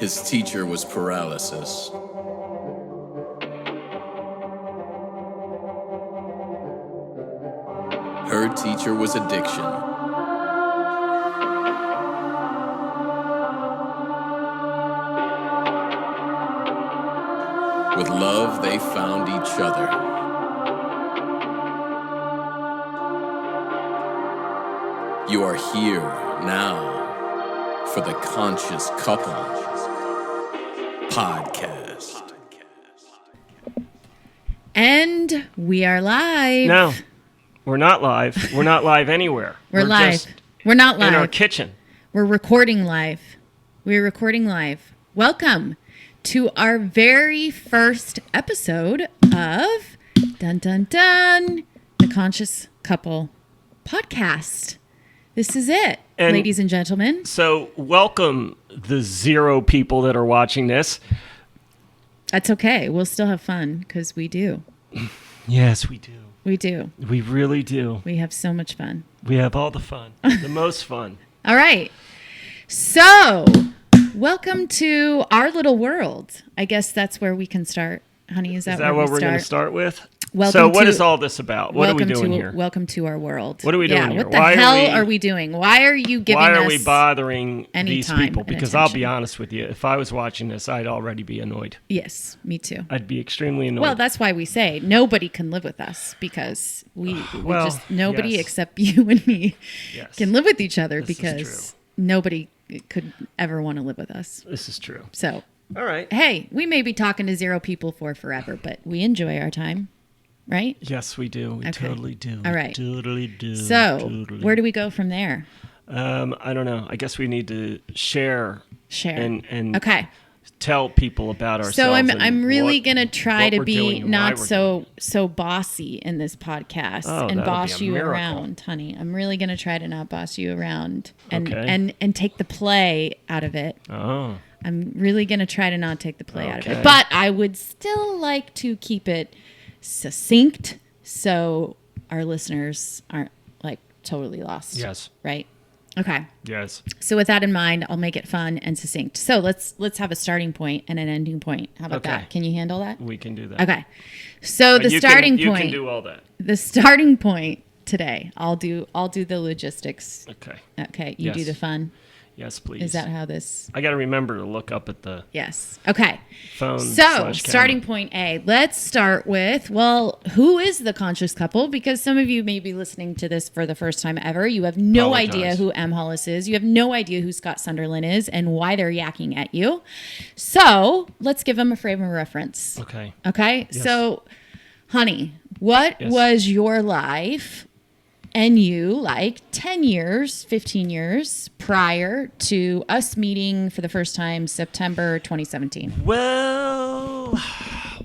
His teacher was paralysis. Her teacher was addiction. With love, they found each other. You are here now for the Conscious Couple Podcast. And we are live. No, we're not live. We're not live anywhere. We're live. Just We're not live. in our kitchen. We're recording live. We're recording live. Welcome to our very first episode of Dun Dun Dun, the Conscious Couple Podcast. This is it, And ladies and gentlemen. So welcome the 0 people that are watching this. That's okay. We'll still have fun because we do. Yes, we do. We do. We really do. We have so much fun. We have all the fun, the most fun. All right. So, welcome to our little world. I guess that's where we can start. Honey, is that Is that what we we're going to start? start with? Welcome So what to- is all this about? What are we doing here? Welcome to our world. What are we doing here? What the Why are hell we- are we doing? Why are you giving Why us... are we bothering any these time people? and Because I'll be attention? honest with you, if I was watching this, I'd already be annoyed. Yes, me too. I'd be extremely annoyed. Well, that's why we say nobody can live with us because we Well, just nobody yes. except you and me Yes. can live with each other This is because nobody could ever want to live with us. This is true. So, All right. hey, we may be talking to 0 people for forever, but we enjoy our time, right? Yes, we do. We Okay. totally do. All right. We totally do. So, Totally. where do we go from there? I don't know. I guess we need to share Share. and Okay. tell people about ourselves. So I'm and really what- gonna try what to we're be doing and why not we're so bossy in this podcast Oh, and that'll boss be a you miracle. around, honey. I'm really gonna try to not boss you around and Okay. and take the play out of it. Oh, I'm really gonna try to not take the play out of Okay. it, but I would still like to keep it succinct so our listeners aren't like totally lost. yes, Right. Okay. yes. So with that in mind, I'll make it fun and succinct. So let's have a starting point and an ending point. How about Okay. that? Can you handle that? We can do that. Okay. So But the starting you point. can do all that. The starting point today. I'll do the logistics. Okay. Okay. You do Yes. the fun. Yes, please. Is that how this? I got to remember to look up at the Yes. Okay. phone. So, / starting camera. point A. Let's start with, well, who is the conscious couple? Because some of you may be listening to this for the first time ever. You have no Apologize. idea who M. Hollis is. You have no idea who Scott Sunderland is and why they're yakking at you. So, let's give them a frame of reference. Okay. Okay? Yes. So, honey, what Yes. was your life and you like 10 years, 15 years prior to us meeting for the first time September 2017? Well,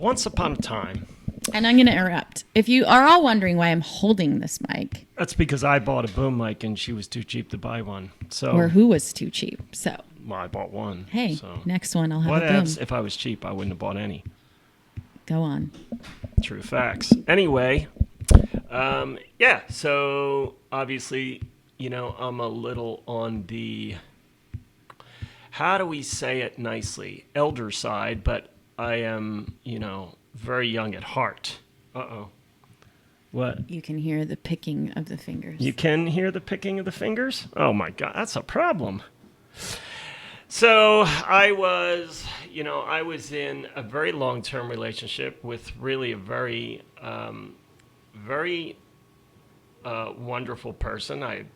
once upon a time. And I'm going to interrupt. If you are all wondering why I'm holding this mic That's because I bought a boom mic and she was too cheap to buy one. So or who was too cheap. So, well, I bought one. hey, So. next one I'll have What a boom. else? If I was cheap, I wouldn't have bought any. Go on. True facts. Anyway, yeah, so obviously, I'm a little on the, how do we say it nicely, elder side, but I am, very young at heart. Uh-oh. What? You can hear the picking of the fingers. You can hear the picking of the fingers? Oh my God, that's a problem. So I was in a very long-term relationship with really a very, very wonderful person. I had,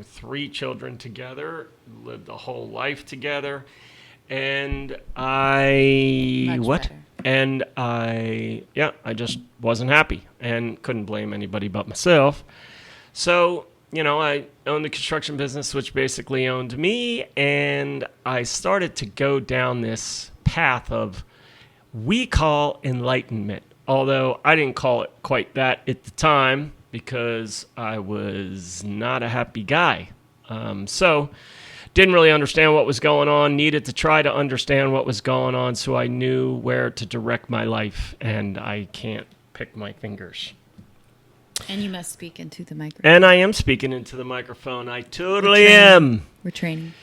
3 children together, lived a whole life together, and Much better. And I just wasn't happy and couldn't blame anybody but myself. So, I owned the construction business, which basically owned me, and I started to go down this path of we call enlightenment, although I didn't call it quite that at the time because I was not a happy guy. So didn't really understand what was going on, needed to try to understand what was going on so I knew where to direct my life, and I can't pick my fingers. And you must speak into the microphone. And I am speaking into the microphone. I totally training. am. We're training.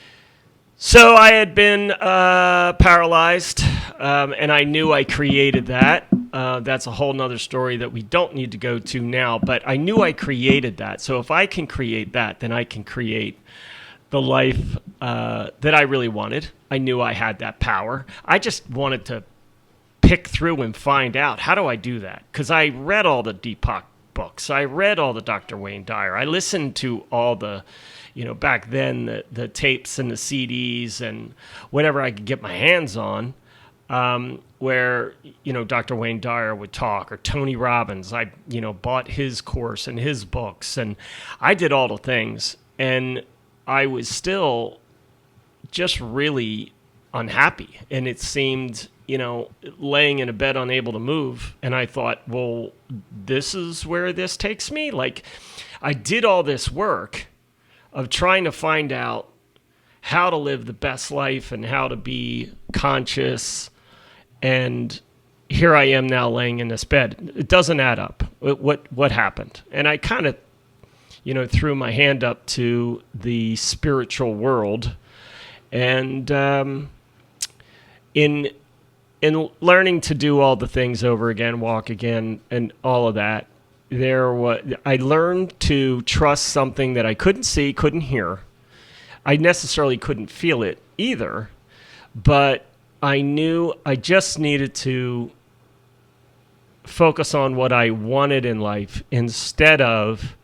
So I had been paralyzed, and I knew I created that. That's a whole nother story that we don't need to go to now, but I knew I created that. So if I can create that, then I can create the life that I really wanted. I knew I had that power. I just wanted to pick through and find out, how do I do that? Because I read all the Deepak books. I read all the Dr. Wayne Dyer. I listened to all the, back then, the tapes and the CDs and whatever I could get my hands on, where, Dr. Wayne Dyer would talk, or Tony Robbins. I, bought his course and his books, and I did all the things. And I was still just really unhappy. And it seemed, laying in a bed unable to move. And I thought, well, this is where this takes me. Like, I did all this work of trying to find out how to live the best life and how to be conscious. And here I am now laying in this bed. It doesn't add up. What happened? And I kind of, threw my hand up to the spiritual world. And in learning to do all the things over again, walk again, and all of that, I learned to trust something that I couldn't see, couldn't hear. I necessarily couldn't feel it either, but I knew I just needed to focus on what I wanted in life instead of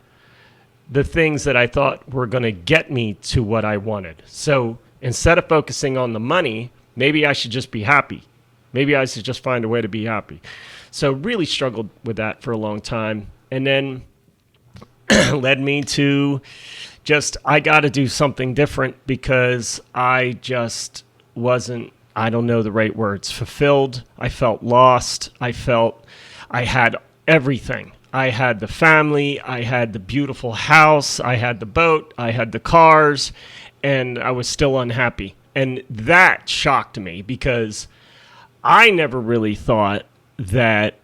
the things that I thought were going to get me to what I wanted. So instead of focusing on the money, maybe I should just be happy. Maybe I should just find a way to be happy. So really struggled with that for a long time. And then led me to I got to do something different, because I just wasn't, I don't know the right words, fulfilled. I felt lost. I felt I had everything. I had the family, I had the beautiful house, I had the boat, I had the cars, and I was still unhappy. And that shocked me, because I never really thought that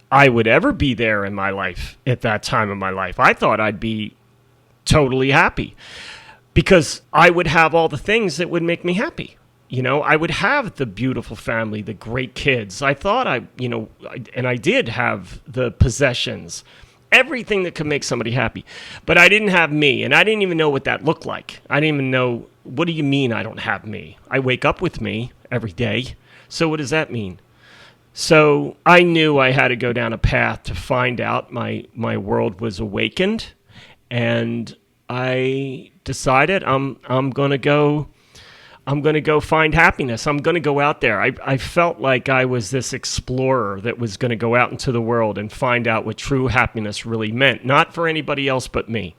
I would ever be there in my life at that time of my life. I thought I'd be totally happy, because I would have all the things that would make me happy. I would have the beautiful family, the great kids. I thought and I did have the possessions, everything that could make somebody happy. But I didn't have me, and I didn't even know what that looked like. I didn't even know, what do you mean I don't have me? I wake up with me every day. So what does that mean? So I knew I had to go down a path to find out. My world was awakened, and I decided I'm going to go find happiness. I'm going to go out there. I felt like I was this explorer that was going to go out into the world and find out what true happiness really meant, not for anybody else but me.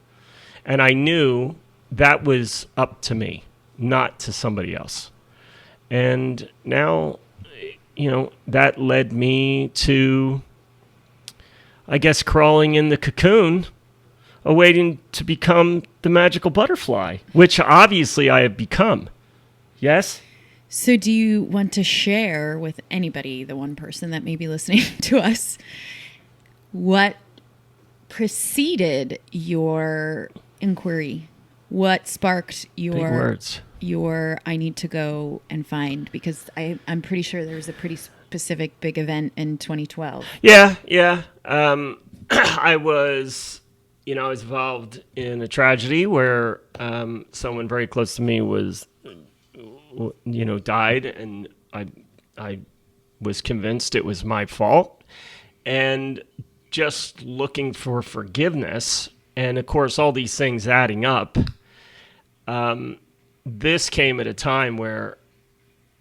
And I knew that was up to me, not to somebody else. And now, that led me to, I guess, crawling in the cocoon, awaiting to become the magical butterfly, which obviously I have become. Yes? So do you want to share with anybody, the one person that may be listening to us, what preceded your inquiry? What sparked Big words. your I need to go and find? Because I'm pretty sure there was a pretty specific big event in 2012. Yeah. I was involved in a tragedy where someone very close to me was died, and I was convinced it was my fault, and just looking for forgiveness, and of course all these things adding up. This came at a time where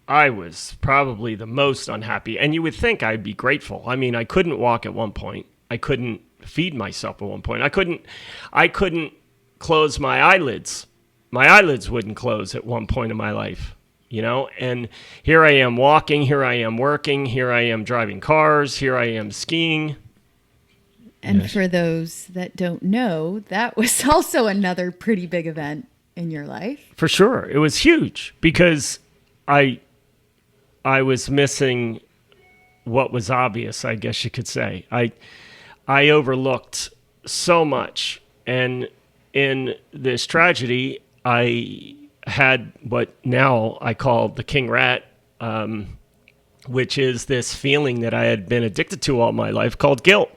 I was probably the most unhappy, and you would think I'd be grateful. I mean, I couldn't walk at one point. I couldn't feed myself at one point. I couldn't close my eyelids. My eyelids wouldn't close at one point in my life. And here I am walking, here I am working, here I am driving cars, here I am skiing. And Yes. for those that don't know, that was also another pretty big event in your life. For sure. It was huge, because I was missing what was obvious, I guess you could say. I overlooked so much. And in this tragedy, I had what now I call the king rat, which is this feeling that I had been addicted to all my life called guilt.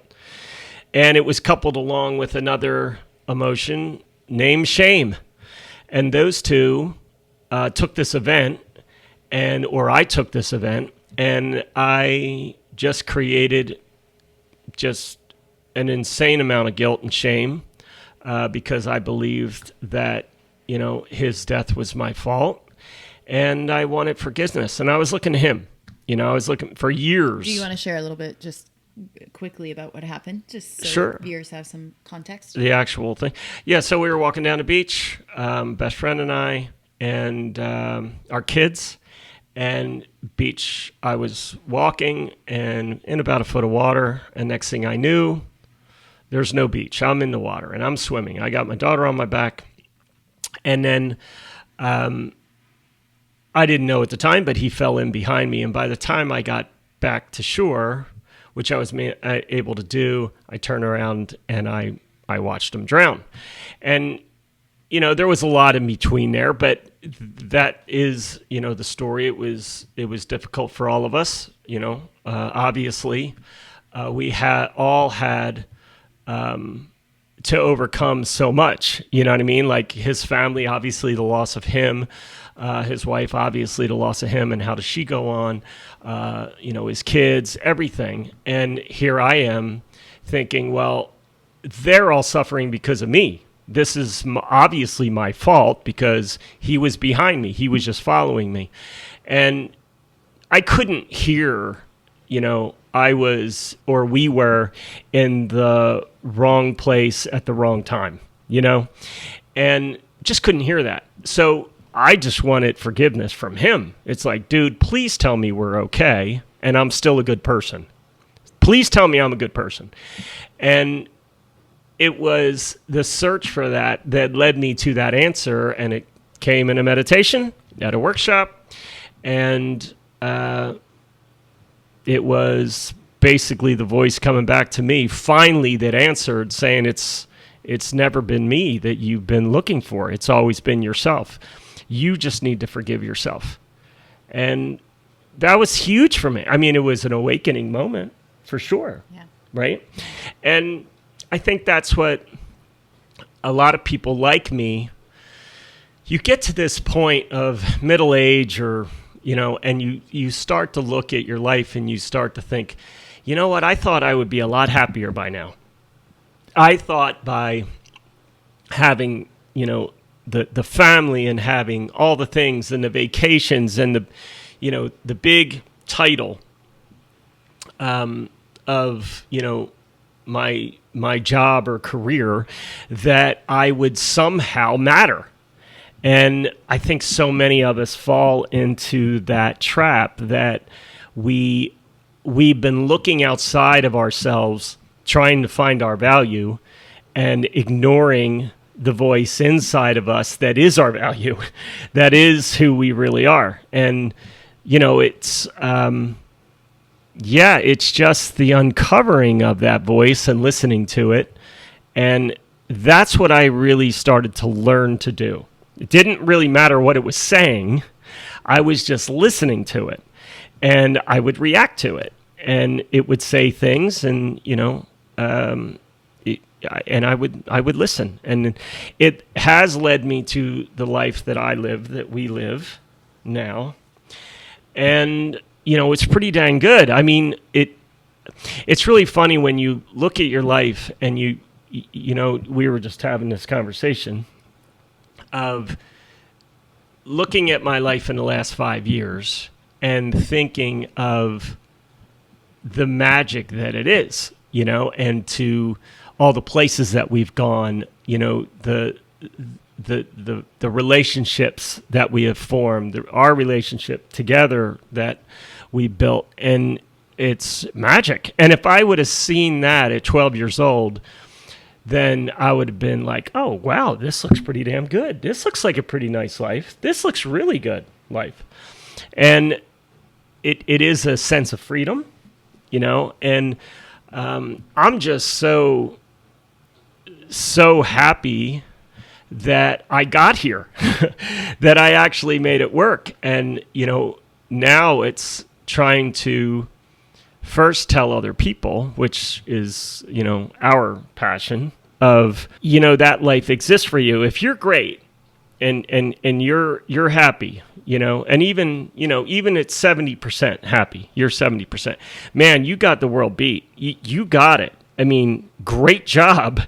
And it was coupled along with another emotion named shame. And those two took this event, I took this event, and I just created just an insane amount of guilt and shame because I believed that, his death was my fault, and I wanted forgiveness. And I was looking to him. I was looking for years. Do you want to share a little bit just quickly about what happened? Just so Sure. viewers have some context. The actual thing. Yeah, so we were walking down the beach, best friend and I, and our kids. And beach, I was walking and in about a foot of water. And next thing I knew, there's no beach. I'm in the water and I'm swimming. I got my daughter on my back. And then I didn't know at the time, but he fell in behind me. And by the time I got back to shore, which I was able to do, I turned around and I watched him drown. And, there was a lot in between there, but that is, the story. It was difficult for all of us, obviously. We all had to overcome so much, you know what I mean? Like his family, obviously the loss of him, his wife, obviously the loss of him, and how does she go on, his kids, everything. And here I am thinking, well, they're all suffering because of me. This is obviously my fault because he was behind me. He was just following me. And I couldn't hear, we were in the wrong place at the wrong time, and just couldn't hear that. So I just wanted forgiveness from him. It's like, dude, please tell me we're okay and I'm still a good person. Please tell me I'm a good person. And it was the search for that led me to that answer, and it came in a meditation at a workshop, and it was basically the voice coming back to me finally that answered, saying it's never been me that you've been looking for. It's always been yourself. You just need to forgive yourself. And that was huge for me. I mean, it was an awakening moment for sure. Yeah. Right? And I think that's what a lot of people like me, you get to this point of middle age or, and you start to look at your life and you start to think, you know what, I thought I would be a lot happier by now. I thought by having, the family and having all the things and the vacations and the big title of, my job or career, that I would somehow matter. And I think so many of us fall into that trap that we've been looking outside of ourselves, trying to find our value and ignoring the voice inside of us that is our value, that is who we really are. And, it's just the uncovering of that voice and listening to it. And that's what I really started to learn to do. It didn't really matter what it was saying. I was just listening to it, and I would react to it, and it would say things, and and I would listen, and it has led me to the life that I live, that we live now, and it's pretty dang good. I mean, it's really funny when you look at your life, and we were just having this conversation of looking at my life in the last 5 years and thinking of the magic that it is, and to all the places that we've gone, the relationships that we have formed, our relationship together that we built, and it's magic. And if I would have seen that at 12 years old, then I would have been like, oh, wow, this looks pretty damn good. This looks like a pretty nice life. This looks really good life. And it is a sense of freedom, and I'm just so happy that I got here, that I actually made it work. And, now it's trying to first tell other people, which is, our passion of, that life exists for you. If you're great and you're happy, and even it's 70% happy, you're 70%, man, you got the world beat. You got it. I mean, great job.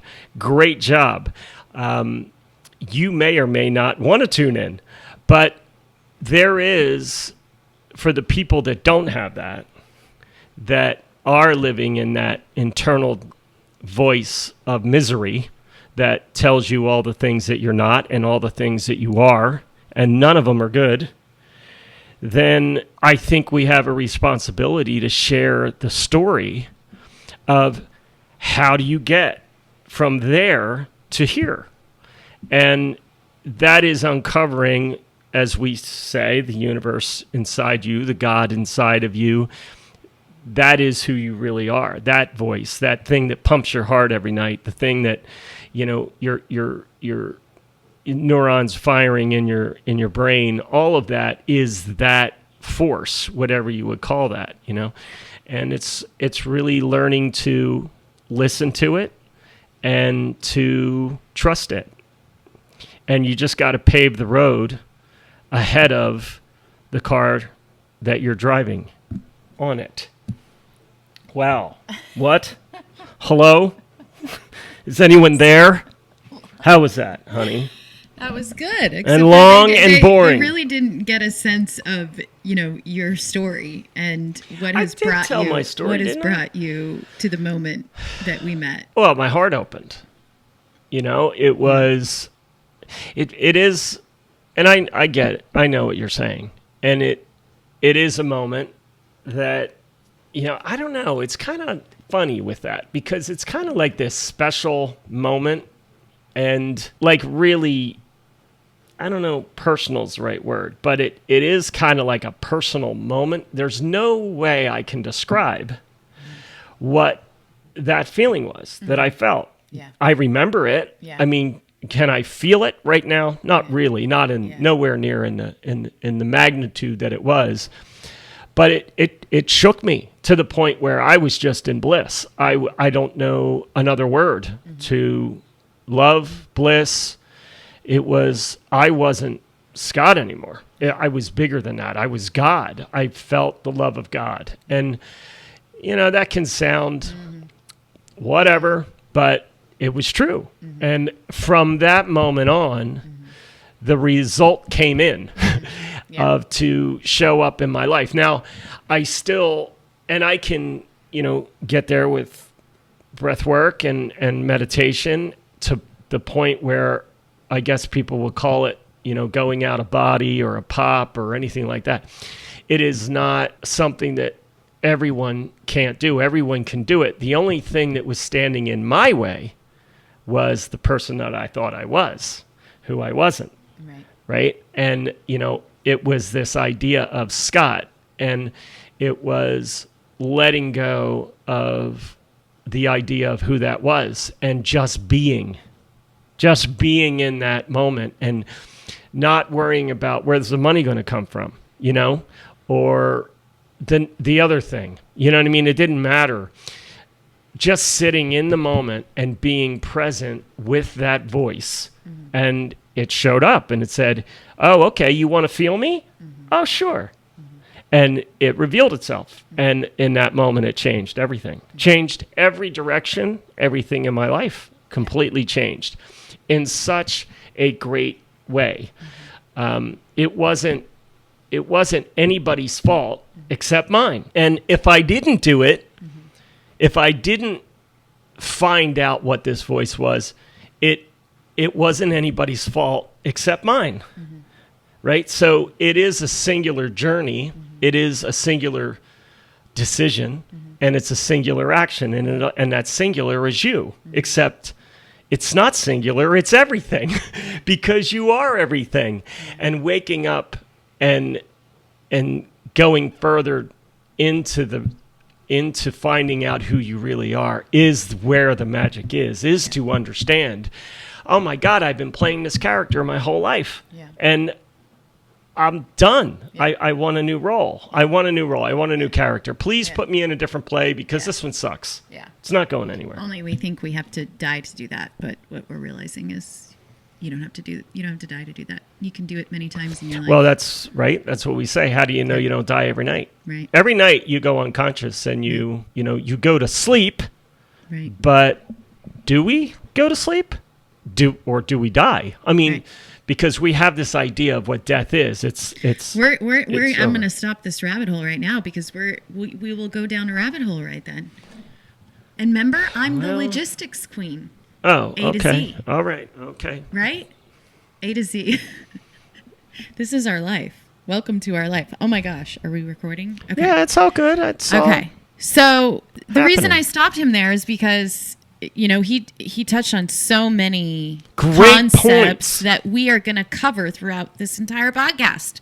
You may or may not want to tune in, but there is, for the people that don't have that are living in that internal voice of misery that tells you all the things that you're not and all the things that you are, and none of them are good, then I think we have a responsibility to share the story of how do you get from there to here. And that is uncovering, as we say, the universe inside you, the God inside of you. That is who you really are. That voice, that thing that pumps your heart every night, the thing that, your neurons firing in your brain, all of that is that force, whatever you would call that, And it's really learning to listen to it and to trust it. And you just got to pave the road ahead of the car that you're driving on it. Wow. What? Hello? Is anyone there? How was that, honey? That was good. And long and boring. I really didn't get a sense of, your story and what has brought you. My story, what has brought you to the moment that we met. Well, my heart opened. It was. It is, and I get it. I know what you're saying, and it is a moment that, I don't know. It's kind of funny with that because it's kind of like this special moment, and like really, I don't know, personal is the right word, but it is kind of like a personal moment. There's no way I can describe what that feeling was that I felt. Yeah. I remember it. Yeah. I mean, can I feel it right now? Not really, not in nowhere near in the magnitude that it was. But it shook me to the point where I was just in bliss. I don't know another word to love, bliss. I wasn't Scott anymore. I was bigger than that. I was God. I felt the love of God. And, that can sound whatever, but it was true. And from that moment on, the result came in of to show up in my life. Now, I still, and I can, get there with breath work and meditation to the point where I guess people would call it, going out of body or a pop or anything like that. It is not something that everyone can't do. Everyone can do it. The only thing that was standing in my way was the person that I thought I was, who I wasn't. Right? And, it was this idea of Scott, and it was letting go of the idea of who that was and just being in that moment and not worrying about where's the money going to come from, or the other thing, you know what I mean? It didn't matter. Just sitting in the moment and being present with that voice. And it showed up and it said, oh, okay, you want to feel me? Oh, sure. And it revealed itself. And in that moment, it changed everything. Changed every direction, everything in my life completely changed in such a great way. It wasn't anybody's fault except mine. And if I didn't do it, if I didn't find out what this voice was, it wasn't anybody's fault except mine. Right? So it is a singular journey. It is a singular decision, and it's a singular action, and that singular is you, except it's not singular, it's everything, because you are everything. And waking up and going further into finding out who you really are is where the magic is to understand oh my God, I've been playing this character my whole life. Yeah. And I'm done. Yeah. I want a new role. I want a new role. I want a new character. Please Yeah. put me in a different play because this one sucks. Yeah. It's not going anywhere. Only we think we have to die to do that, but what we're realizing is you don't have to die to do that. You can do it many times in your life. Well, that's right. That's what we say. How do you know you don't die every night? Right. Every night you go unconscious and you go to sleep, Right. but do we go to sleep? Do we die? I mean, Right. because we have this idea of what death is. It's We're it's I'm over. going to stop this rabbit hole right now because we will go down a rabbit hole right then. And remember, I'm the Well- logistics queen, Oh, A to okay. Z. All right. Okay. right? A to Z. This is our life. Welcome to our life. Oh my gosh, are we recording? Okay. Yeah, it's all good. It's all Okay. So the reason happening. I stopped him there is because he touched on so many Great concepts points. that we are going to cover throughout this entire podcast.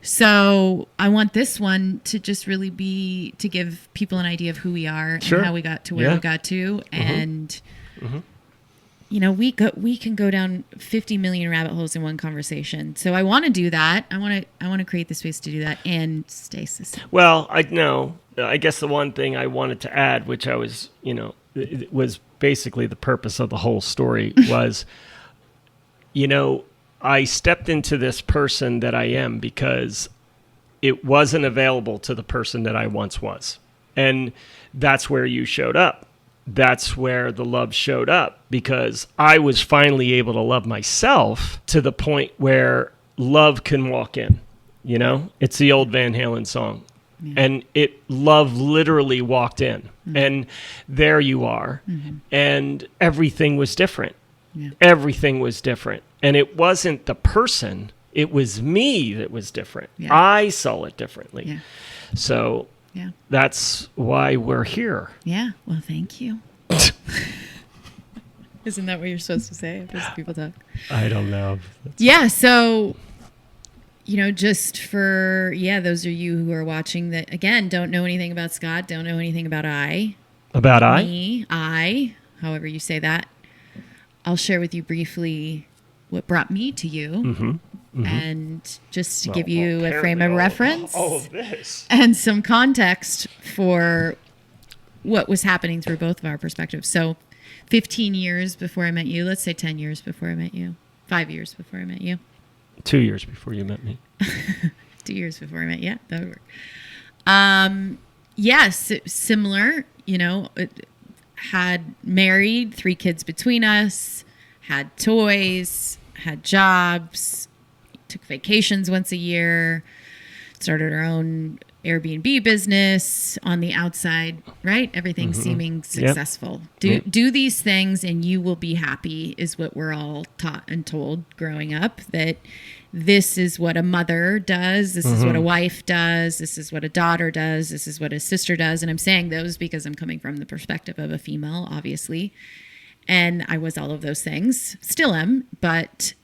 So I want this one to just really be to give people an idea of who we are Sure. and how we got to where Yeah. we got to, and we can go down 50 million rabbit holes in one conversation. So I want to do that. I want to create the space to do that and stay succinct. Well, I know. I guess the one thing I wanted to add, which I was, it was basically the purpose of the whole story, was, I stepped into this person that I am because it wasn't available to the person that I once was. And that's where you showed up. That's where the love showed up because I was finally able to love myself to the point where love can walk in. It's the old Van Halen song. And love literally walked in, and there you are, and everything was different. Yeah. Everything was different, and it wasn't the person; it was me that was different. Yeah. I saw it differently, Yeah. so Yeah. that's why we're here. Yeah. Well, thank you. Isn't that what you're supposed to say after people talk? I don't know. Yeah. So, just for, those of you who are watching that, again, don't know anything about Scott, don't know anything about About I? me, however you say that, I'll share with you briefly what brought me to you. And just to give you a frame of reference All of this. and some context for what was happening through both of our perspectives. So 15 years before I met you, let's say 10 years before I met you, 5 years before I met you, 2 years before you met me. 2 years before I met you, that would work. Yes, similar, had married, 3 kids between us, had toys, had jobs, took vacations once a year, started our own Airbnb business on the outside, right? Everything seeming successful. Do these things and you will be happy is what we're all taught and told growing up, that this is what a mother does. This is what a wife does. This is what a daughter does. This is what a sister does. And I'm saying those because I'm coming from the perspective of a female, obviously. And I was all of those things, still am, but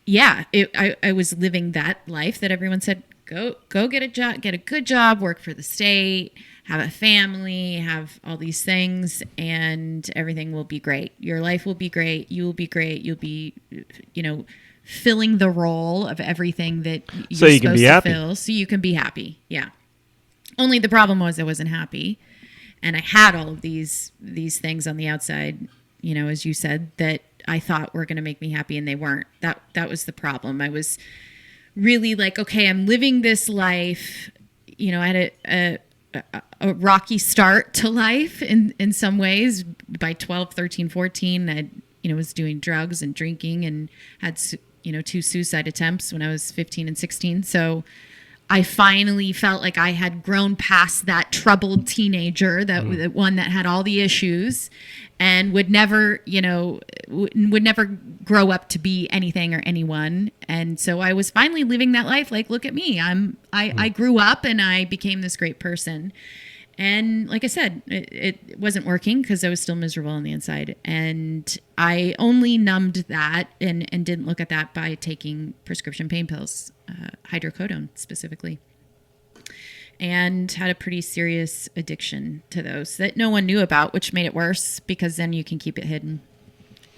yeah, I was living that life that everyone said, go get a job, get a good job, work for the state, have a family, have all these things, and everything will be great. Your life will be great. You will be great. You'll be, filling the role of everything that you're So you can supposed be to happy. fill, so you can be happy. Yeah. Only the problem was I wasn't happy, and I had all of these things on the outside, as you said, that I thought were going to make me happy, and they weren't. That was the problem. I was really like, okay, I'm living this life. I had a rocky start to life in some ways. By 12, 13, 14, I was doing drugs and drinking and had 2 suicide attempts when I was 15 and 16. So I finally felt like I had grown past that troubled teenager, that one that had all the issues and would never, would never grow up to be anything or anyone. And so I was finally living that life. Like, look at me. I grew up and I became this great person. And like I said, it wasn't working because I was still miserable on the inside. And I only numbed that and didn't look at that by taking prescription pain pills, hydrocodone specifically. And had a pretty serious addiction to those that no one knew about, which made it worse because then you can keep it hidden.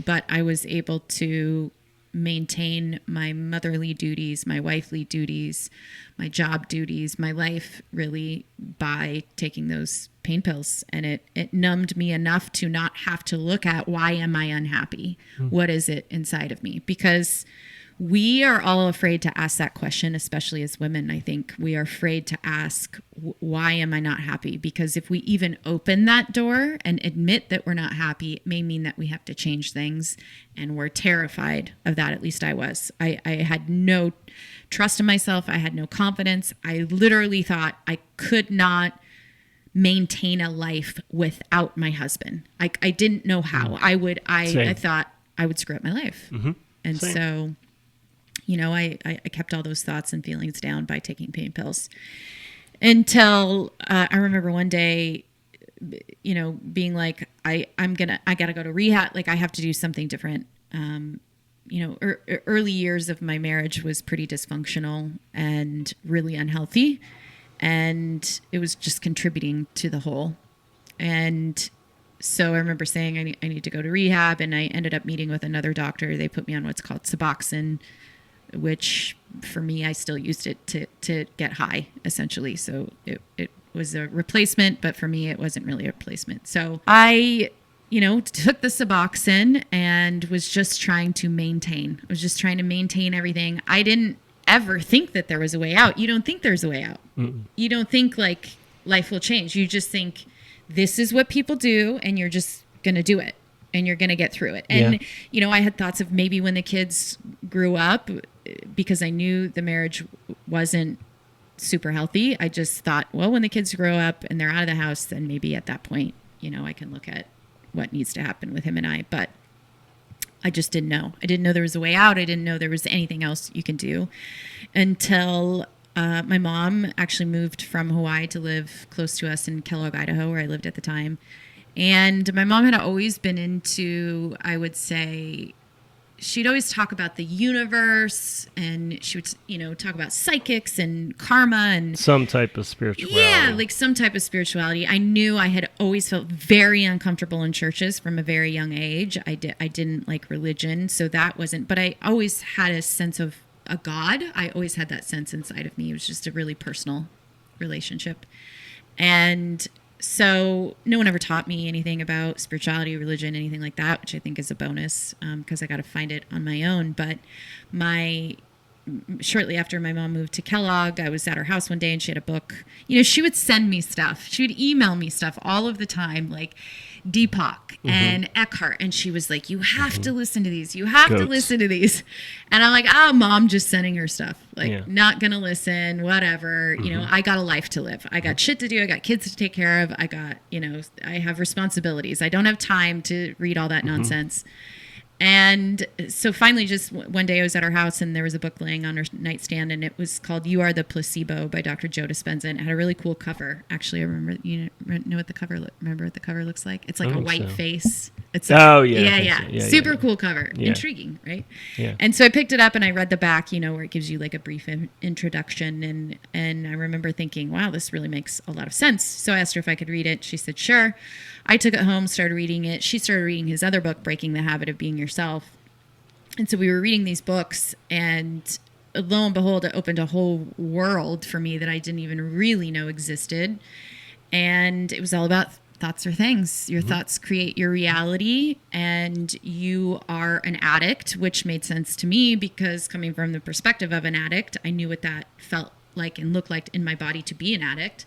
but I was able to maintain my motherly duties, my wifely duties, my job duties, my life really by taking those pain pills. And it numbed me enough to not have to look at, why am I unhappy? What is it inside of me? Because we are all afraid to ask that question, especially as women. I think we are afraid to ask, why am I not happy? Because if we even open that door and admit that we're not happy, it may mean that we have to change things. And we're terrified of that. At least I was. I had no trust in myself. I had no confidence. I literally thought I could not maintain a life without my husband. I didn't know how. I thought I would screw up my life. And Same. so, you know, I kept all those thoughts and feelings down by taking pain pills until I remember one day, you know, being like, I got to go to rehab. Like, I have to do something different. You know, early years of my marriage was pretty dysfunctional and really unhealthy. And it was just contributing to the whole. And so I remember saying, I need to go to rehab. And I ended up meeting with another doctor. They put me on what's called Suboxone, which for me, I still used it to get high, essentially. So it was a replacement, but for me, it wasn't really a replacement. So I, you know, took the Suboxone and was just trying to maintain. I was just trying to maintain everything. I didn't ever think that there was a way out. You don't think there's a way out. You don't think like life will change. You just think this is what people do and you're just going to do it and you're going to get through it. And, you know, I had thoughts of maybe when the kids grew up, because I knew the marriage wasn't super healthy. I just thought, well, when the kids grow up and they're out of the house, then maybe at that point, you know, I can look at what needs to happen with him and I. But I just didn't know. I didn't know there was a way out. I didn't know there was anything else you can do until my mom actually moved from Hawaii to live close to us in Kellogg, Idaho, where I lived at the time. And my mom had always been into, I would say, she'd always talk about the universe, and she would, you know, talk about psychics and karma and some type of spirituality. Yeah, like some type of spirituality. I knew I had always felt very uncomfortable in churches from a very young age. I didn't like religion, so that wasn't, but I always had a sense of a God. I always had that sense inside of me. It was just a really personal relationship. And so no one ever taught me anything about spirituality, religion, anything like that, which I think is a bonus because I got to find it on my own. But shortly after my mom moved to Kellogg, I was at her house one day and she had a book. You know, she would send me stuff. She would email me stuff all of the time, like Deepak and Eckhart. And she was like, you have to listen to these. You have to listen to these. And I'm like, oh, mom, just sending her stuff. Like, not going to listen, whatever. You know, I got a life to live. I got shit to do. I got kids to take care of. I got, you know, I have responsibilities. I don't have time to read all that nonsense. And so finally, just one day I was at her house and there was a book laying on her nightstand and it was called You Are the Placebo by Dr. Joe Dispenza. And it had a really cool cover. Actually, I remember, you know what the cover, remember what the cover looks like? It's like a white face. It's yeah. Super cool cover. Yeah. Intriguing, right? Yeah. And so I picked it up and I read the back, you know, where it gives you like a brief introduction. And I remember thinking, wow, this really makes a lot of sense. So I asked her if I could read it. She said, sure. I took it home, started reading it. She started reading his other book, Breaking the Habit of Being Yourself. And so we were reading these books, and lo and behold, it opened a whole world for me that I didn't even really know existed. And it was all about thoughts are things. Your thoughts create your reality, and you are an addict, which made sense to me because coming from the perspective of an addict, I knew what that felt like and looked like in my body to be an addict.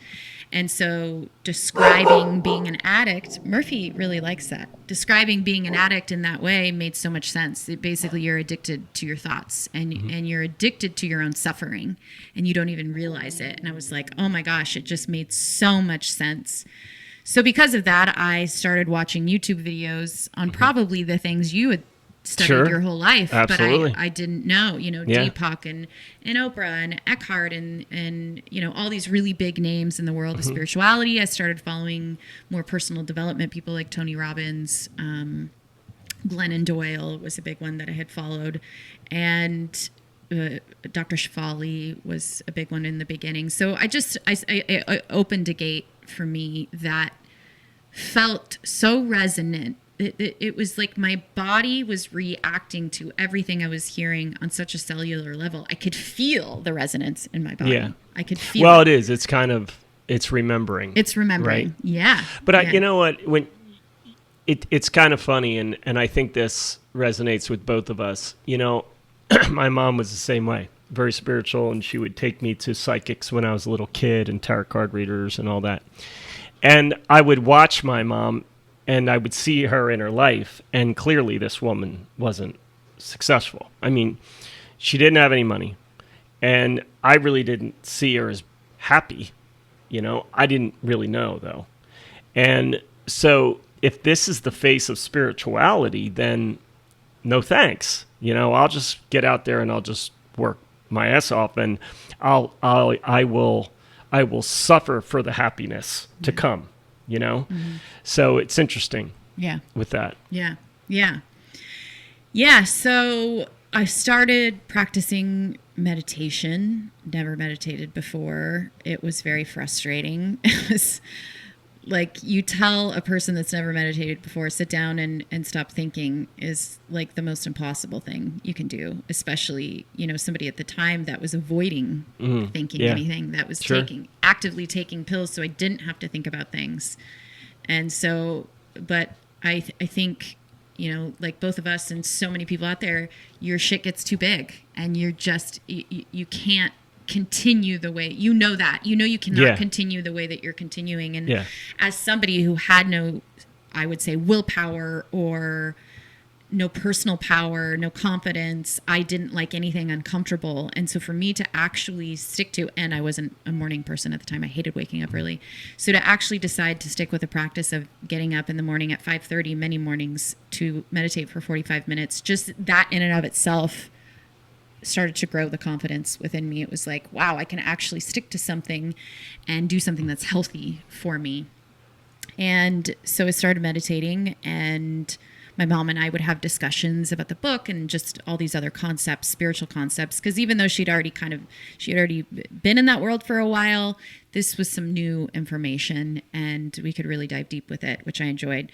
And so describing being an addict, Murphy really likes that. Describing being an addict in that way made so much sense. Basically, you're addicted to your thoughts and you're addicted to your own suffering and you don't even realize it. And I was like, oh my gosh, it just made so much sense. So because of that, I started watching YouTube videos on probably the things you had studied your whole life. Absolutely. But I didn't know, you know, Deepak and Oprah and Eckhart and, you know, all these really big names in the world of spirituality. I started following more personal development people like Tony Robbins, Glennon Doyle was a big one that I had followed. And Dr. Shefali was a big one in the beginning. So I opened a gate for me that felt so resonant it was like my body was reacting to everything I was hearing on such a cellular level. I could feel the resonance in my body. Yeah. I could feel Well, it. it is. It's kind of, it's remembering. It's remembering. Right. Yeah. But yeah. you know what? When it's kind of funny, and I think this resonates with both of us. You know, my mom was the same way, very spiritual, and she would take me to psychics when I was a little kid and tarot card readers and all that. And I would watch my mom, and I would see her in her life, and clearly this woman wasn't successful. I mean, she didn't have any money, and I really didn't see her as happy. You know, I didn't really know, though. And so if this is the face of spirituality, then no thanks. You know, I'll just get out there and I'll just work my ass off, and I will suffer for the happiness to come, you know? Mm-hmm. So it's interesting. Yeah. With that. Yeah. Yeah. Yeah. So I started practicing meditation. Never meditated before. It was very frustrating. It was like, you tell a person that's never meditated before, sit down and stop thinking, is like the most impossible thing you can do, especially, you know, somebody at the time that was avoiding thinking anything, that was actively taking pills so I didn't have to think about things. And so, but I think, you know, like both of us and so many people out there, your shit gets too big and you're just, you can't continue the way, you know, you cannot continue the way that you're continuing. And as somebody who had no, I would say, willpower or no personal power, no confidence, I didn't like anything uncomfortable. And so for me to actually stick to, and I wasn't a morning person at the time, I hated waking up early. So to actually decide to stick with the practice of getting up in the morning at 5:30 many mornings to meditate for 45 minutes, just that in and of itself started to grow the confidence within me. It was like, wow, I can actually stick to something and do something that's healthy for me. And so I started meditating, and my mom and I would have discussions about the book and just all these other concepts, spiritual concepts, because even though she had already been in that world for a while, this was some new information and we could really dive deep with it, which I enjoyed.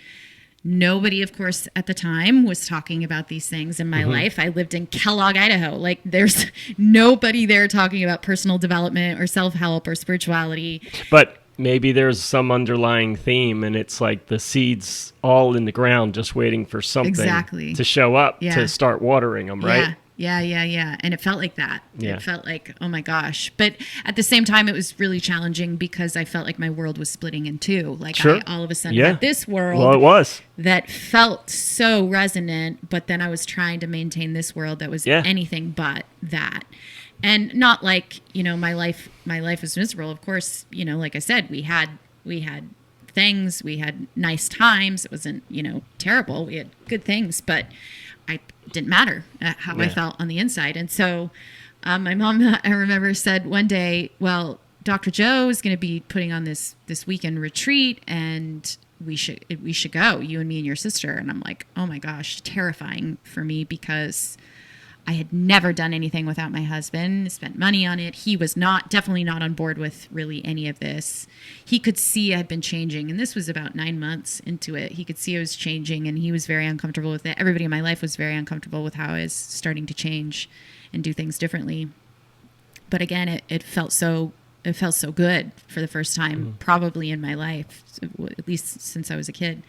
Nobody, of course, at the time was talking about these things in my life. I lived in Kellogg, Idaho. Like, there's nobody there talking about personal development or self-help or spirituality. But maybe there's some underlying theme, and it's like the seeds all in the ground just waiting for something to show up to start watering them, right? Yeah. And it felt like that. Yeah. It felt like, oh my gosh. But at the same time, it was really challenging because I felt like my world was splitting in two. Like I all of a sudden had this world that felt so resonant, but then I was trying to maintain this world that was anything but that. And not like, you know, my life was miserable. Of course, you know, like I said, we had things, we had nice times. It wasn't, you know, terrible. We had good things, but it didn't matter how I felt on the inside. And so my mom, I remember, said one day, well, Dr. Joe is going to be putting on this weekend retreat, and we should go, you and me and your sister. And I'm like, oh my gosh, terrifying for me, because I had never done anything without my husband, spent money on it. He was definitely not on board with really any of this. He could see I had been changing, and this was about 9 months into it. He could see I was changing, and he was very uncomfortable with it. Everybody in my life was very uncomfortable with how I was starting to change and do things differently. But again, it felt so good for the first time, probably in my life, at least since I was a kid.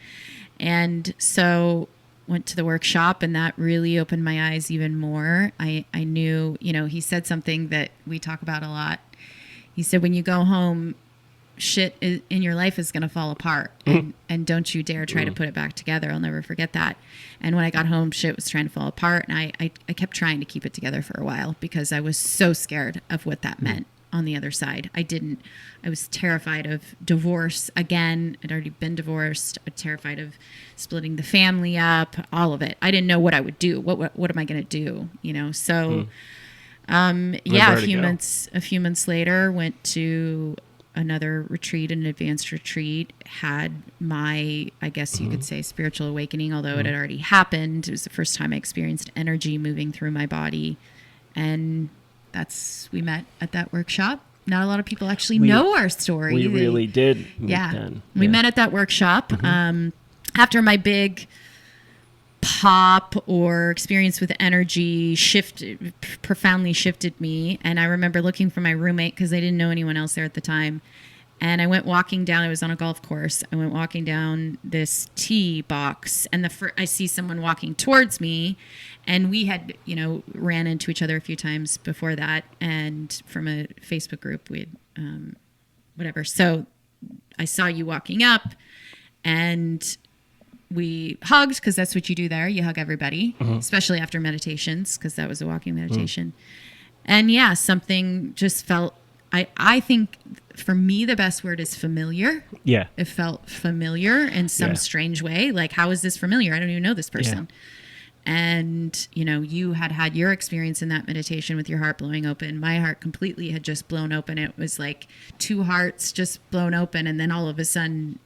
And so went to the workshop, and that really opened my eyes even more. I knew, you know, he said something that we talk about a lot. He said, when you go home, shit in your life is going to fall apart, and don't you dare try to put it back together. I'll never forget that. And when I got home, shit was trying to fall apart, and I kept trying to keep it together for a while because I was so scared of what that meant on the other side. I was terrified of divorce again. I'd already been divorced. I was terrified of splitting the family up, all of it. I didn't know what I would do. What am I going to do? You know? So, a few months later, went to another retreat, an advanced retreat, had my, I guess you could say, spiritual awakening, although it had already happened. It was the first time I experienced energy moving through my body. And we met at that workshop. Not a lot of people actually know our story. We really did meet then. We met at that workshop after my big pop or experience with energy profoundly shifted me. And I remember looking for my roommate because I didn't know anyone else there at the time. And I went walking down. I was on a golf course. I went walking down this tee box, and I see someone walking towards me. And we had, ran into each other a few times before that, and from a Facebook group, we had whatever. So I saw you walking up, and we hugged because that's what you do there. You hug everybody, especially after meditations, because that was a walking meditation. And yeah, something just felt. I think for me, the best word is familiar. Yeah. It felt familiar in some strange way. Like, how is this familiar? I don't even know this person. Yeah. And, you had your experience in that meditation with your heart blowing open. My heart completely had just blown open. It was like two hearts just blown open. And then all of a sudden,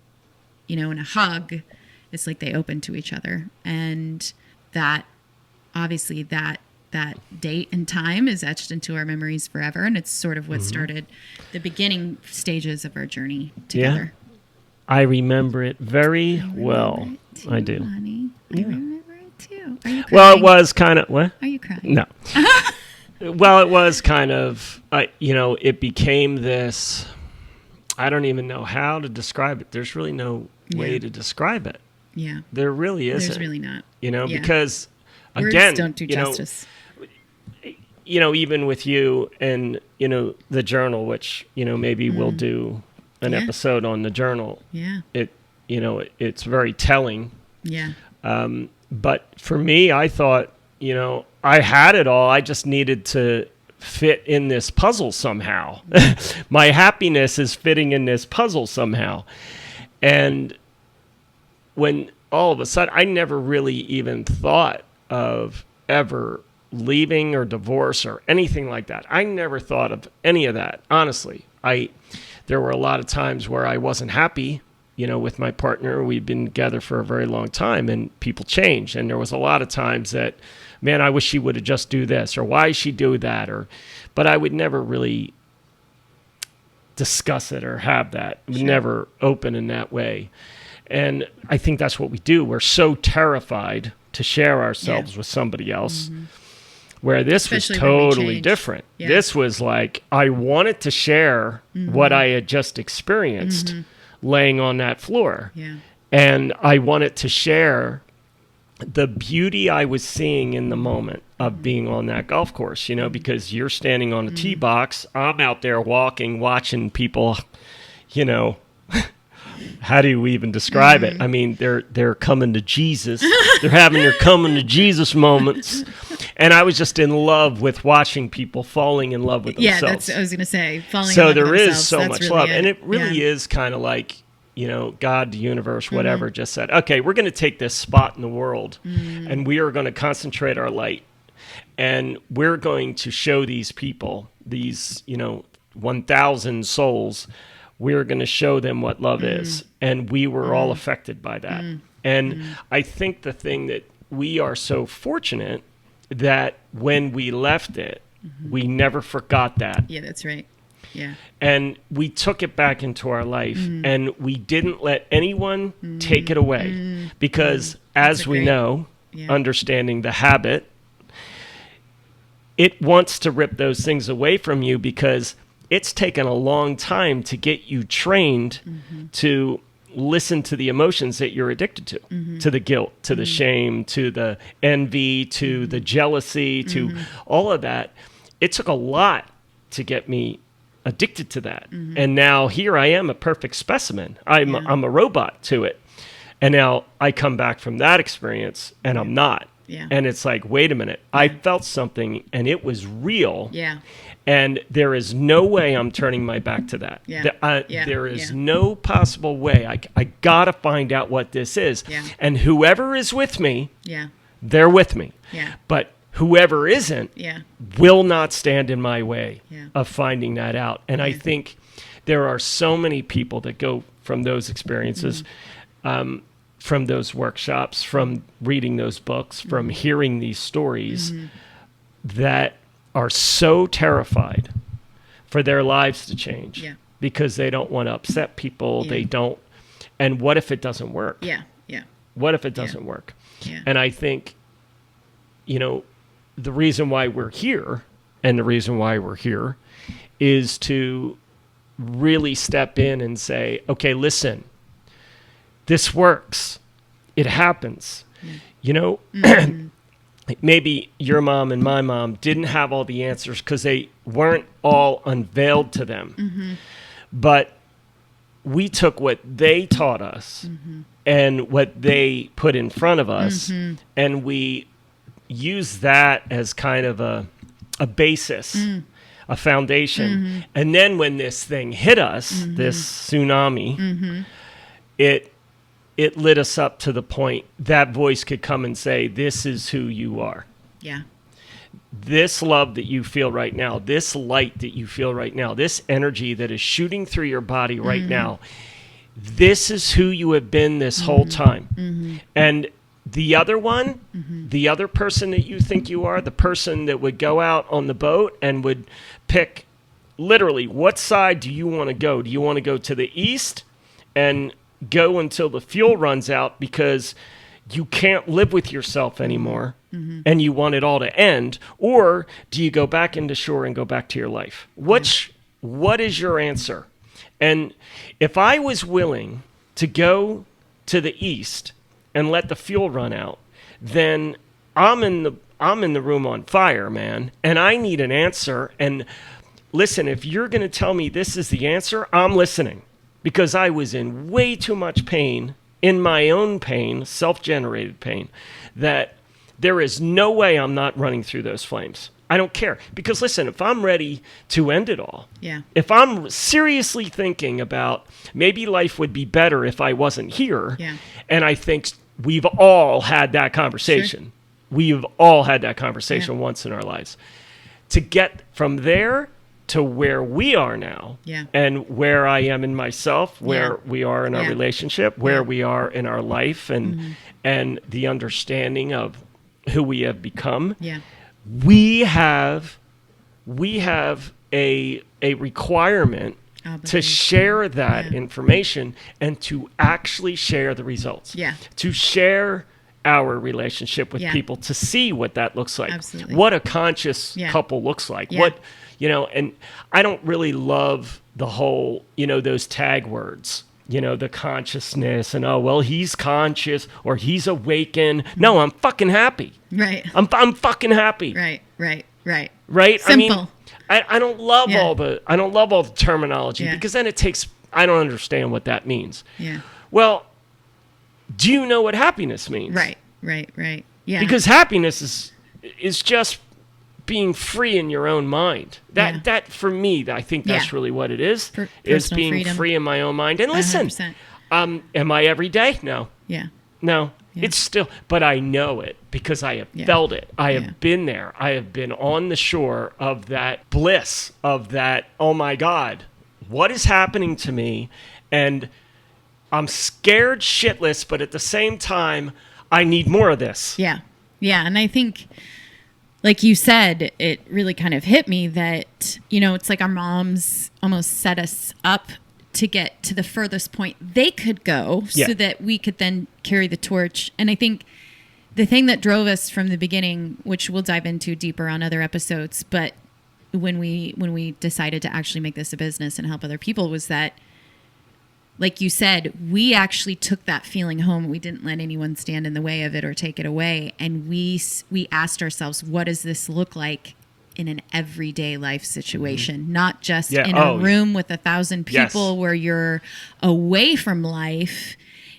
in a hug, it's like they open to each other. And that, obviously, that date and time is etched into our memories forever, and it's sort of what started the beginning stages of our journey together. Yeah. I remember it very well. Too, I do. Honey. I remember it too. Are you crying? Well, it was kind of what? Are you crying? No. Well, it was kind of it became this. I don't even know how to describe it. There's really no way to describe it. Yeah. There really isn't. There's really not. Because words again, don't do justice. Even with you and, the journal, which, maybe we'll do an episode on the journal. Yeah. It's very telling. Yeah. But for me, I thought, I had it all. I just needed to fit in this puzzle somehow. My happiness is fitting in this puzzle somehow. And when all of a sudden, I never really even thought of ever leaving or divorce or anything like that. I never thought of any of that, honestly. There were a lot of times where I wasn't happy, with my partner. We'd been together for a very long time, and people change. And there was a lot of times that, man, I wish she would have just do this, or why she do that, but I would never really discuss it or have that. Sure. Never open in that way. And I think that's what we do. We're so terrified to share ourselves with somebody else. Mm-hmm. Where this Especially was totally different. Yeah. This was like, I wanted to share what I had just experienced laying on that floor. Yeah. And I wanted to share the beauty I was seeing in the moment of being on that golf course, because you're standing on a tee box. I'm out there walking, watching people, how do you even describe it? I mean, they're coming to Jesus. They're having their coming to Jesus moments. And I was just in love with watching people falling in love with themselves. Yeah, that's what I was going to say. Falling so in love there with is themselves. so That's much really love. it. And it really is kind of like, God, the universe, whatever, just said, okay, we're going to take this spot in the world and we are going to concentrate our light. And we're going to show these people, these, 1,000 souls, we're going to show them what love is. And we were all affected by that. And I think the thing that we are so fortunate that when we left it, we never forgot that. Yeah, that's right. Yeah. And we took it back into our life and we didn't let anyone take it away because as we know, understanding the habit, it wants to rip those things away from you because it's taken a long time to get you trained to listen to the emotions that you're addicted to the guilt, to the shame, to the envy, to the jealousy, to all of that. It took a lot to get me addicted to that. And now here I am, a perfect specimen. I'm a robot to it. And now I come back from that experience and I'm not. Yeah. And it's like, wait a minute, I felt something and it was real. Yeah. And there is no way I'm turning my back to that. There is no possible way. I got to find out what this is. Yeah. And whoever is with me, they're with me. Yeah. But whoever isn't will not stand in my way of finding that out. And I think there are so many people that go from those experiences, from those workshops, from reading those books, from hearing these stories that are so terrified for their lives to change because they don't want to upset people. They don't. And what if it doesn't work? Yeah. Yeah. What if it doesn't work? Yeah. And I think, the reason why we're here is to really step in and say, okay, listen, this works. It happens. Maybe your mom and my mom didn't have all the answers because they weren't all unveiled to them. But we took what they taught us and what they put in front of us, and we used that as kind of a basis, a foundation. And then when this thing hit us, this tsunami, it lit us up to the point that voice could come and say, this is who you are. Yeah. This love that you feel right now, this light that you feel right now, this energy that is shooting through your body right now, this is who you have been this whole time. And the other one, the other person that you think you are, the person that would go out on the boat and would pick literally, what side do you want to go? Do you want to go to the east and go until the fuel runs out because you can't live with yourself anymore and you want it all to end? Or do you go back into shore and go back to your life? What is your answer? And if I was willing to go to the east and let the fuel run out, then I'm in the room on fire, man, and I need an answer. And listen, if you're going to tell me this is the answer, I'm listening. Because I was in way too much pain, in my own pain, self-generated pain, that there is no way I'm not running through those flames. I don't care. Because listen, if I'm ready to end it all, if I'm seriously thinking about maybe life would be better if I wasn't here, and I think we've all had that conversation. Sure. We've all had that conversation once in our lives. To get from there to where we are now, and where I am in myself, where we are in our relationship, where we are in our life, and the understanding of who we have become. We have a requirement to share that information and to actually share the results. To share our relationship with people, to see what that looks like. Absolutely. What a conscious couple looks like. And I don't really love the whole, those tag words, the consciousness and, oh, well, he's conscious or he's awakened. No, I'm fucking happy. Right. I'm fucking happy. Right. Right. Simple. I don't love all the terminology because then I don't understand what that means. Well, do you know what happiness means? Right. Yeah. Because happiness is just being free in your own mind. That for me, I think that's really what it is. Is being freedom. Free in my own mind. And listen, 100%. Am I every day? No. No. It's still, but I know it because I have felt it. I have been there. I have been on the shore of that bliss, of that, oh my God, what is happening to me? And I'm scared shitless, but at the same time, I need more of this. Yeah. And I think, like you said, it really kind of hit me that, it's like our moms almost set us up to get to the furthest point they could go so that we could then carry the torch. And I think the thing that drove us from the beginning, which we'll dive into deeper on other episodes, but when we decided to actually make this a business and help other people, was that, like you said, we actually took that feeling home. We didn't let anyone stand in the way of it or take it away. And we asked ourselves, what does this look like in an everyday life situation? Not just in a room with 1,000 people where you're away from life.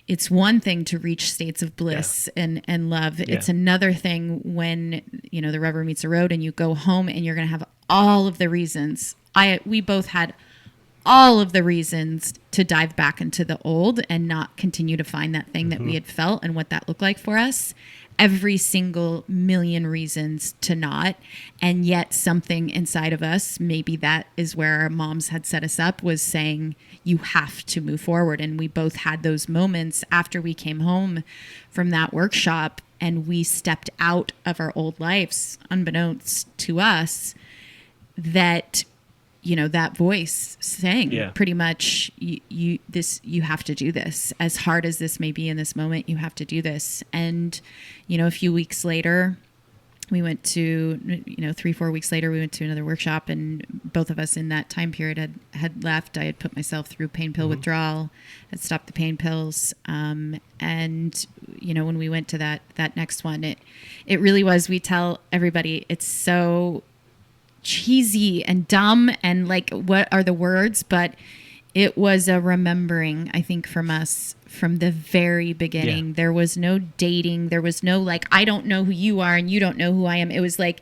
It's one thing to reach states of bliss and love. It's another thing when, the rubber meets the road and you go home and you're going to have all of the reasons. We both had all of the reasons to dive back into the old and not continue to find that thing that we had felt and what that looked like for us. Every single million reasons to not. And yet something inside of us, maybe that is where our moms had set us up, was saying, you have to move forward. And we both had those moments after we came home from that workshop and we stepped out of our old lives, unbeknownst to us, that that voice saying Yeah. pretty much, you have to do this. As hard as this may be in this moment, you have to do this. And, a few weeks later, we went to, 3-4 weeks later, we went to another workshop, and both of us in that time period had left. I had put myself through pain pill withdrawal, had stopped the pain pills. And, when we went to that next one, it really was, we tell everybody, it's so cheesy and dumb and like, what are the words? But it was a remembering, I think, from us from the very beginning. Yeah. There was no dating. There was no like, I don't know who you are and you don't know who I am. It was like,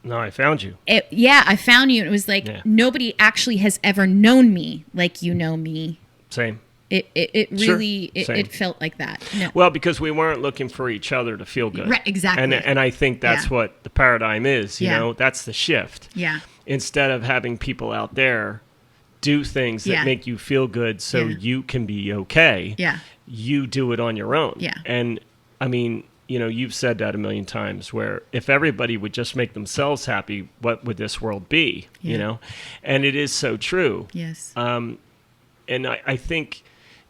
No, I found you. I found you. And it was like, nobody actually has ever known me like you know me. Same. It Sure. really, Same. it felt like that. No. Well, because we weren't looking for each other to feel good. Right, exactly. And I think that's Yeah. what the paradigm is, you Yeah. know, that's the shift. Yeah. Instead of having people out there do things that Yeah. make you feel good so Yeah. you can be okay, Yeah. you do it on your own. Yeah. And I mean, you've said that a million times, where if everybody would just make themselves happy, what would this world be? Yeah. And it is so true. Yes. And I think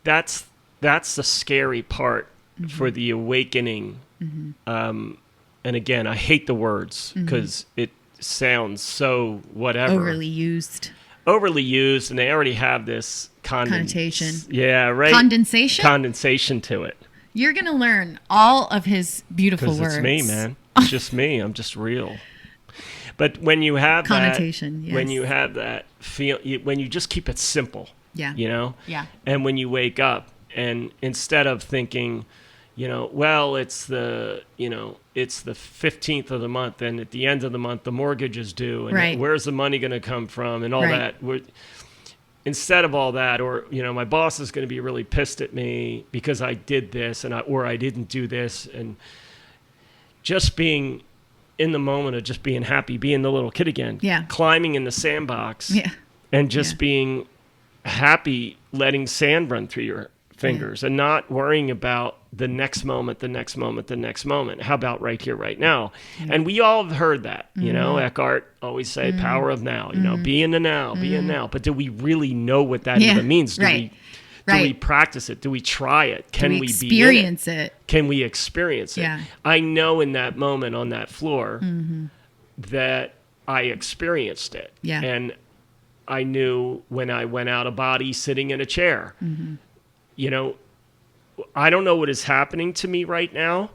that's the scary part for the awakening. And again, I hate the words because it sounds so whatever. Overly used. Overly used, and they already have this Connotation. Yeah, right. Condensation? Condensation to it. You're going to learn all of his beautiful Because words. it's me, man. It's just me. I'm just real. But when you have Connotation, that, when yes. you have that feel, when you just keep it simple, Yeah. Yeah. and when you wake up, and instead of thinking, well, it's the 15th of the month, and at the end of the month, the mortgage is due, and Right. where's the money going to come from, and all Right. that. Instead of all that, or my boss is going to be really pissed at me because I did this, or I didn't do this, and just being in the moment of just being happy, being the little kid again, Yeah. climbing in the sandbox, Yeah. and just Yeah. being happy, letting sand run through your fingers, and not worrying about the next moment, the next moment, the next moment. How about right here, right now? And we all have heard that, Eckhart always say, power of now, be in the now, be in now. But do we really know what that Yeah. even means? Do Right. we Right. practice it? Do we try it? Can we be in it? experience it? Can we experience it? Yeah. I know in that moment on that floor that I experienced it. Yeah. And I knew when I went out of body sitting in a chair. I don't know what is happening to me right now.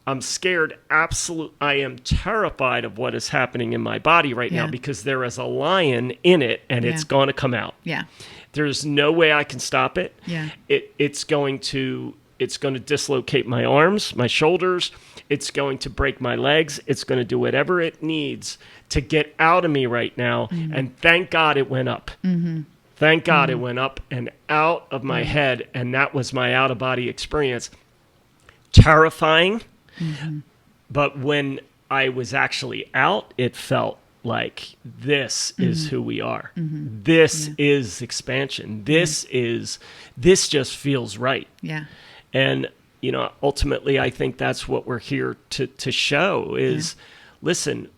I'm scared. I am terrified of what is happening in my body right now, Yeah. because there is a lion in it, and it's Yeah. going to come out. Yeah. There's no way I can stop it. Yeah. It's going to dislocate my arms, my shoulders. It's going to break my legs. It's going to do whatever it needs to get out of me right now. And thank God it went up. Thank God it went up and out of my head. And that was my out of body experience. Terrifying. But when I was actually out, it felt like this is who we are. This is expansion. This just feels right. Yeah. And, ultimately, I think that's what we're here to show is, listen,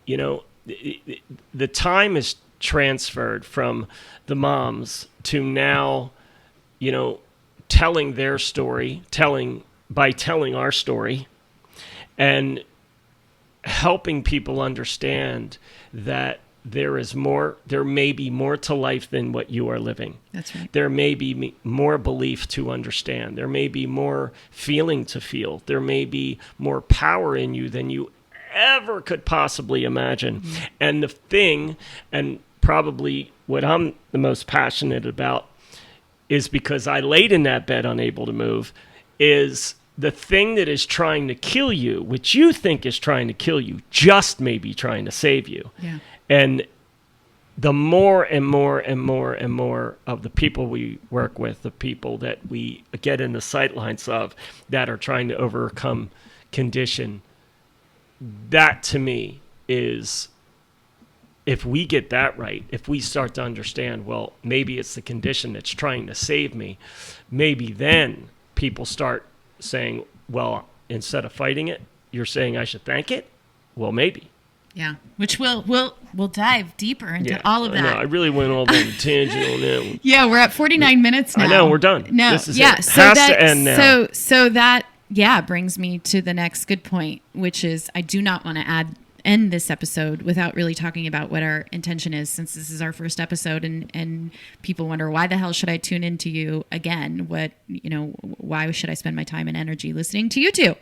the time is transferred from the moms to now, telling their story, by telling our story, and helping people understand that there may be more to life than what you are living. That's right. There may be more belief to understand. There may be more feeling to feel. There may be more power in you than you ever could possibly imagine. And the thing, and probably what I'm the most passionate about, is because I laid in that bed unable to move, is the thing that is trying to kill you, which you think is trying to kill you, just may be trying to save you. Yeah. And the more and more and more and more of the people we work with, the people that we get in the sightlines of that are trying to overcome condition, that to me is, if we get that right, if we start to understand, well, maybe it's the condition that's trying to save me, maybe then people start saying, well, instead of fighting it, you're saying I should thank it? Well, maybe. Yeah. Which we'll dive deeper into all of I know. that. I really went all on a tangent on that one. Yeah, we're at 49 minutes now. I know, we're done. No, This is yeah, it. so Has that, to end now. So that brings me to the next good point, which is I do not want to end this episode without really talking about what our intention is, since this is our first episode and people wonder, why the hell should I tune into you again? Why should I spend my time and energy listening to you two?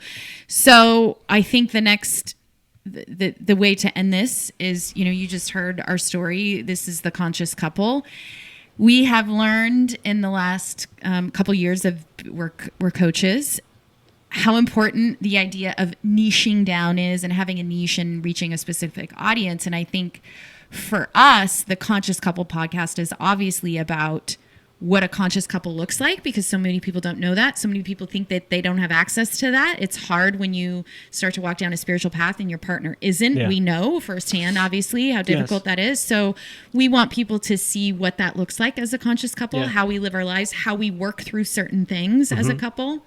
So I think the way to end this is, you just heard our story. This is the conscious couple. We have learned in the last couple years of we're coaches, how important the idea of niching down is and having a niche and reaching a specific audience. And I think for us, the Conscious Couple podcast is obviously about what a conscious couple looks like, because so many people don't know that. So many people think that they don't have access to that. It's hard when you start to walk down a spiritual path and your partner isn't. Yeah. We know firsthand, obviously, how difficult that is. So we want people to see what that looks like as a conscious couple, how we live our lives, how we work through certain things as a couple.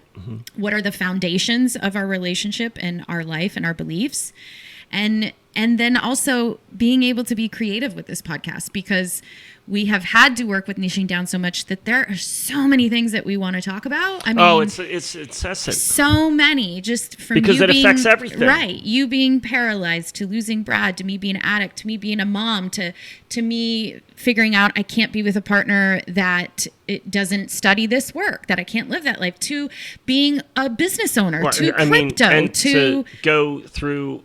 What are the foundations of our relationship and our life and our beliefs? And then also being able to be creative with this podcast, because we have had to work with niching down so much that there are so many things that we want to talk about. I mean, it's excessive. So many, just from because you it being, affects everything. Right. You being paralyzed, to losing Brad, to me being an addict, to me being a mom, to me figuring out I can't be with a partner that it doesn't study this work, that I can't live that life, to being a business owner, to crypto, and to go through,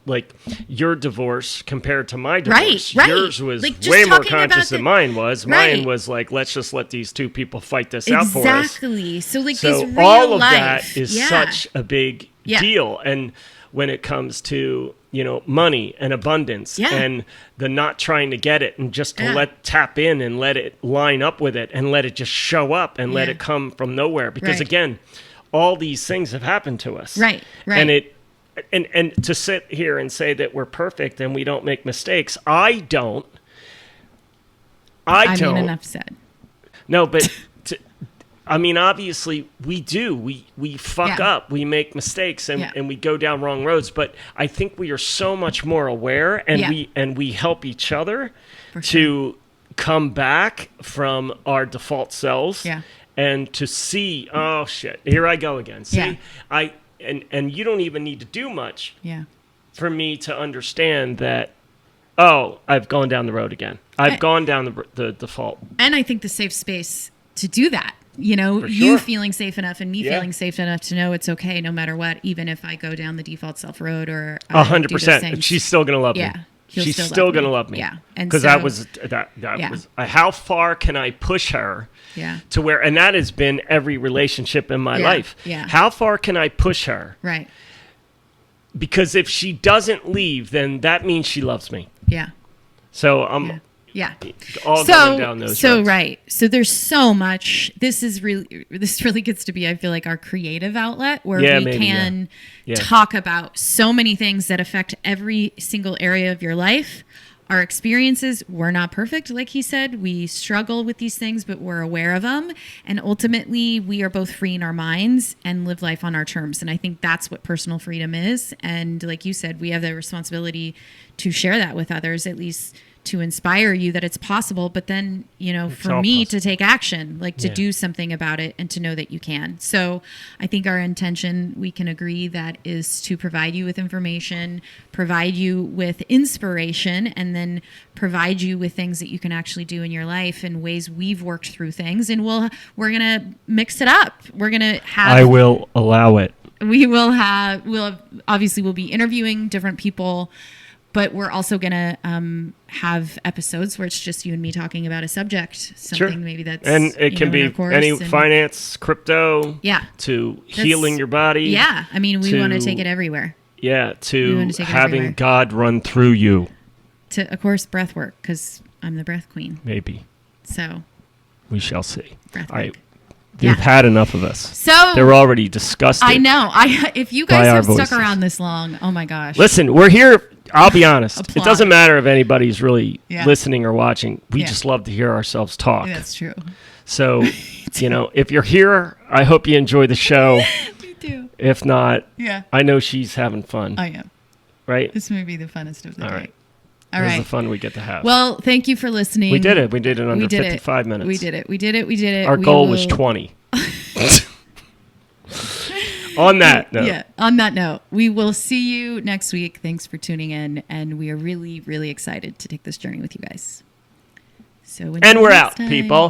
like your divorce compared to my divorce. Right. Yours was like way more conscious than mine was. Mine was like, let's just let these two people fight this out for us. Exactly. So like so these real all of life, that is such a big deal. And when it comes to, money and abundance and the not trying to get it and just to tap in and let it line up with it and let it just show up and let it come from nowhere. Because again, all these things have happened to us. Right. And to sit here and say that we're perfect and we don't make mistakes, I don't. I don't. Enough said. No, but obviously we do. We fuck up. We make mistakes and we go down wrong roads. But I think we are so much more aware, and we help each other to come back from our default selves and to see, oh shit, here I go again. See, And you don't even need to do much for me to understand that, I've gone down the road again. I've gone down the default. And I think the safe space to do that, you feeling safe enough and me feeling safe enough to know it's okay no matter what, even if I go down the default self road or 100%. She's still going to love me. She's still going to love me. Yeah. Because that was how far can I push her to where, and that has been every relationship in my life. Yeah. How far can I push her? Right. Because if she doesn't leave, then that means she loves me. Yeah. So I'm all going down those roads. Right. So there's so much. This really gets to be, I feel like, our creative outlet where we can talk about so many things that affect every single area of your life. Our experiences, we're not perfect, like he said. We struggle with these things, but we're aware of them. And ultimately, we are both free in our minds and live life on our terms. And I think that's what personal freedom is. And like you said, we have the responsibility to share that with others, at least to inspire you that it's possible, but then, for me to take action, like to do something about it and to know that you can. So I think our intention, we can agree, that is to provide you with information, provide you with inspiration, and then provide you with things that you can actually do in your life and ways we've worked through things. And we're going to mix it up. We're going to have... I will allow it. We'll obviously we'll be interviewing different people, but we're also going to have episodes where it's just you and me talking about a subject, something maybe that's... And it can be any finance, crypto, to healing your body. Yeah, I mean, we want to take it everywhere. Yeah, to having God run through you. To, of course, breath work, because I'm the breath queen. Maybe. So. We shall see. Breath All right. work. You've had enough of us. So they're already disgusted. I know. If you guys have stuck around this long, oh my gosh. Listen, we're here. I'll be honest. It doesn't matter if anybody's really listening or watching. We just love to hear ourselves talk. That's true. So, if you're here, I hope you enjoy the show. Me too. If not, I know she's having fun. I am. right? This may be the funnest of the All day. right. All This is right. the fun we get to have. Well, thank you for listening. we did it. We did it under We did 55 minutes. We did it. We did it. We did it. Our We goal was will- 20. On that note. Yeah. On that note, we will see you next week. Thanks for tuning in, and we are really, really excited to take this journey with you guys. So And until we're next out, time. people.